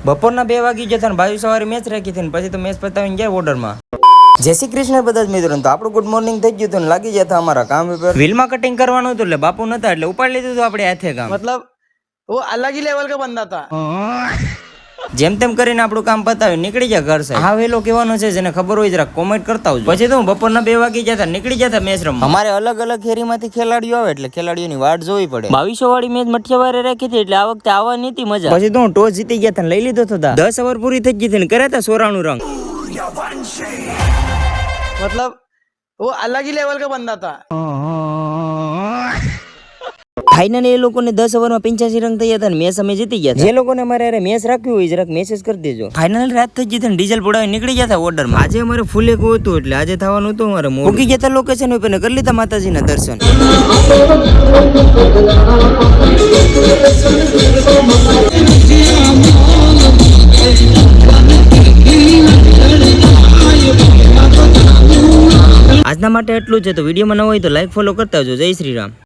બપોરના 2 વાગી જતા ને ભાઈ સવારે મેચ રાખી હતી ને પછી તો મેચ પતાવીને ગયા ઓર્ડરમાં. જય શ્રી કૃષ્ણ બધા જ મિત્રો. તો આપણું ગુડ મોર્નિંગ થઈ ગયું હતું ને લાગી જતા અમારા કામ ઉપર. વ્હીલમાં કટિંગ કરવાનું હતું એટલે બાપુ નતા એટલે ઉપાડી લીધું હતું આપણે હાથે કામ. मतलब वो अलग ही लेवल का बंदा था. જેમ તેમ કરીને આપણું કામ પતાવી નીકળી જાય ઘર સાહેબ. હા વેલો કહેવાનો છે જેને ખબર હોય જરા કોમેન્ટ કરતા આવજો. પછી તો બપોરના 2 વાગી જતા નીકળી જતા મેચ રમવા. અમારે અલગ અલગ ખેરીમાંથી ખેલાડીઓ આવે એટલે ખેલાડીઓની વાટ જોવી પડે. 2200 વાળી મેચ મઠિયાવારે રાખી હતી એટલે આ વખતે આવવાની હતી મજા. પછી તો ટોસ જીતી ગયા હતા લઈ લીધો હતો. 10 ઓવર પૂરી થઈ ગઈ હતી ને કર્યા હતા 94 રન. मतलब वो अलग ही लेवल का बंदा था. ફાઇનલી એ લોકોને 10 ઓવરમાં 85 રન થઈ હતા ને મેચ અમે જીતી ગયા. જે લોકોને અમારે અરે મેચ રાખ્યું હોય જરાક મેસેજ કરી દેજો. ફાઇનલ રાત થઈ ગઈ ને ડીઝલ પડાવી નીકળી ગયા હતા ઓર્ડરમાં. આજે અમારે ફૂલ એક હતું એટલે આજે થવાનું હતું અમારે મોડું. ઉગી ગયા લોકેશન ઉપર કરી લીધા માતાજીના દર્શન. આજના માટે એટલું છે. તો વિડીયોમાં ન હોય તો લાઈક ફોલો કરતા આવજો. જય શ્રી રામ.